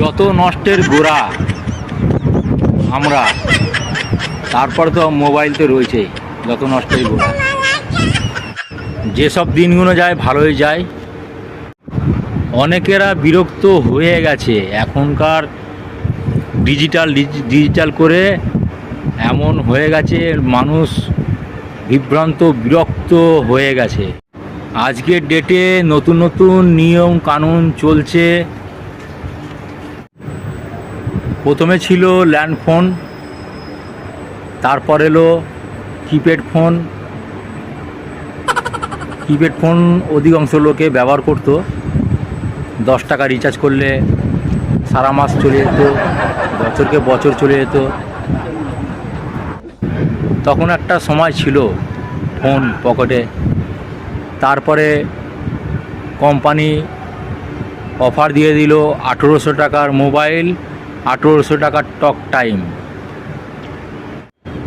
যত নষ্টের গোড়া আমরা, তারপরে তো মোবাইল তো রয়েছে, যত নষ্টের গোড়া। যেসব দিনগুলো যায় ভালোই যায়। অনেকেরা বিরক্ত হয়ে গেছে এখনকার ডিজিটাল করে, এমন হয়ে গেছে মানুষ বিভ্রান্ত বিরক্ত হয়ে গেছে। আজকের ডেটে নতুন নতুন নিয়ম কানুন চলছে। প্রথমে ছিল ল্যান্ড ফোন, তারপর এলো কিপ্যাড ফোন। কিপ্যাড ফোন অধিকাংশ লোকে ব্যবহার করত। 10 টাকা রিচার্জ করলে সারা মাস চলে যেত, বছরকে বছর চলে যেত। তখন একটা সময় ছিল ফোন পকেটে। তারপরে কোম্পানি অফার দিয়ে দিল 1800 টাকার মোবাইল, 1800 টাকার টক টাইম।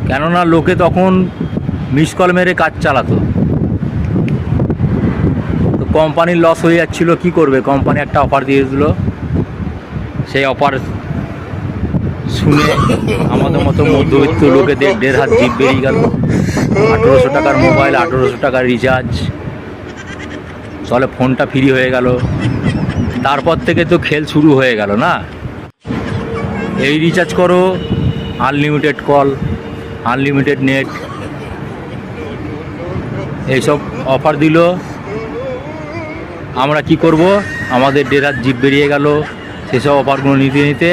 কেননা লোকে তখন মিস কল মেরে কাজ চালাতো, তো কোম্পানির লস হয়ে যাচ্ছিল। কি করবে, কোম্পানি একটা অফার দিয়ে দিল। সেই অফার শুনে আমাদের মতো মধ্যবিত্ত লোকেদের 1.5 হাত জিভ বেরিয়ে গেল। 1800 টাকার মোবাইল, 1800 টাকার রিচার্জ, তাহলে ফোনটা ফ্রি হয়ে গেল। তারপর থেকে তো খেল শুরু হয়ে গেল না। এই রিচার্জ করো, আনলিমিটেড কল, আনলিমিটেড নেট, এইসব অফার দিল। আমরা কি করব, আমাদের 1.5 হাত জিভ বেরিয়ে গেল সেসব অফারগুলো নিতে নিতে।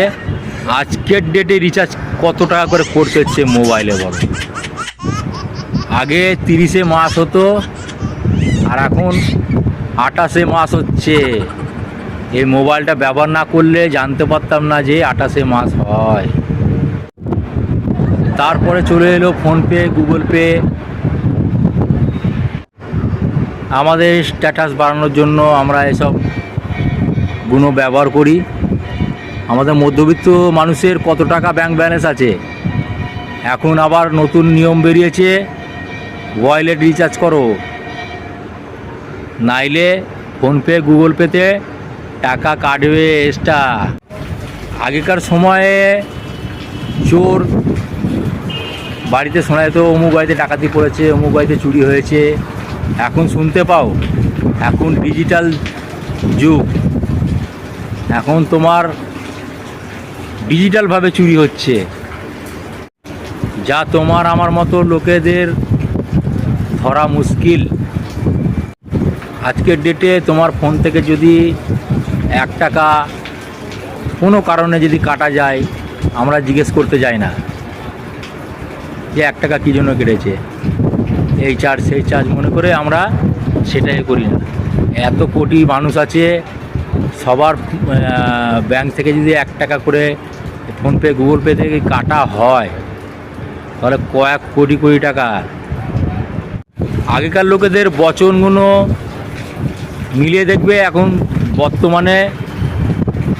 আজকের ডেটে রিচার্জ কত টাকা করে করতে হচ্ছে মোবাইলে বল। আগে 30-এ মাস হতো, আর এখন 28-এ মাস হচ্ছে। এই মোবাইলটা ব্যবহার না করলে জানতে পারতাম না যে 28-এ মাস হয়। তারপরে চলে এলো ফোনপে, গুগল পে। আমাদের স্ট্যাটাস বাড়ানোর জন্য আমরা এসব গুলো ব্যবহার করি। আমাদের মধ্যবিত্ত মানুষের কত টাকা ব্যাংক ব্যালেন্স আছে। এখন আবার নতুন নিয়ম বেরিয়েছে, ওয়ালেট রিচার্জ করো, নাইলে ফোনপে গুগল পেতে টাকা কাটবে এক্সট্রা। আগেকার সময়ে চোর বাড়িতে শোনা যেত অমুক বাড়িতে ডাকাতি পড়েছে, অমুক বাড়িতে চুরি হয়েছে। এখন শুনতে পাও, এখন ডিজিটাল যুগ, এখন তোমার ডিজিটালভাবে চুরি হচ্ছে, যা তোমার আমার মতো লোকেদের ধরা মুশকিল। আজকের ডেটে তোমার ফোন থেকে যদি 1 টাকা কোনো কারণে যদি কাটা যায়, আমরা জিজ্ঞেস করতে যাই না যে 1 টাকা কী জন্য কেটেছে, এই চার্জ সেই চার্জ মনে করে আমরা সেটাই করি না। এত কোটি মানুষ আছে, সবার ব্যাংক থেকে যদি 1 টাকা করে ফোনপে গুগল পে থেকে কাটা হয়, তাহলে কয়েক কোটি কোটি টাকা। আগেকার লোকেদের বচনগুলো মিলিয়ে দেখবে, এখন বর্তমানে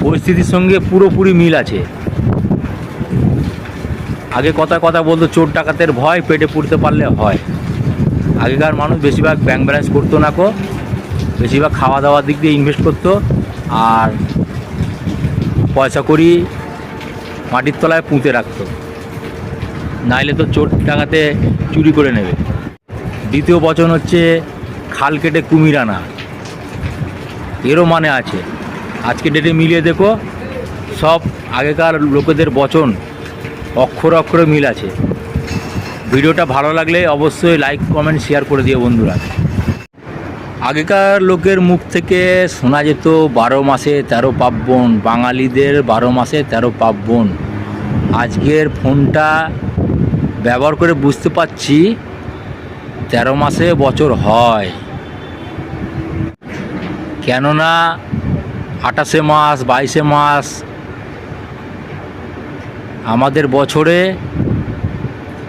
পরিস্থিতির সঙ্গে পুরোপুরি মিল আছে। আগে কথা বলতো, চোর ডাকাতের ভয় পেটে পুড়তে পারলে হয়। আগেকার মানুষ বেশিরভাগ ব্যাংক ব্যালেন্স করতো না, বেশিরভাগ খাওয়া দাওয়ার দিক দিয়ে ইনভেস্ট করতো, আর পয়সা করি মাটির তলায় পুঁতে রাখতো, নাইলে তো চোর ডাকাতে চুরি করে নেবে। দ্বিতীয় বচন হচ্ছে খাল কেটে কুমির আনা, এরও মানে আছে। আজকে ডেটে মিলিয়ে দেখো, সব আগেকার লোকেদের বচন অক্ষরে অক্ষরে মিল আছে। ভিডিওটা ভালো লাগলে অবশ্যই লাইক কমেন্ট শেয়ার করে দিও বন্ধুরা। আগেকার লোকের মুখ থেকে শোনা যেত 12 মাসে 13 পার্বণ, বাঙালিদের 12 মাসে 13 পার্বণ। আজকের ফোনটা ব্যবহার করে বুঝতে পারছি 13 মাসে বছর হয়। কেননা 28-এ মাস 22-এ মাস আমাদের বছরে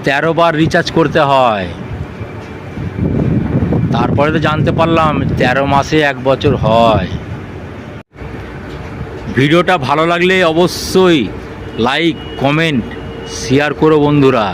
13 বার রিচার্জ করতে হয়। তারপরে তো জানতে পারলাম 13 মাসে 1 বছর হয়। ভিডিওটা ভালো লাগলে অবশ্যই লাইক কমেন্ট শেয়ার করো বন্ধুরা।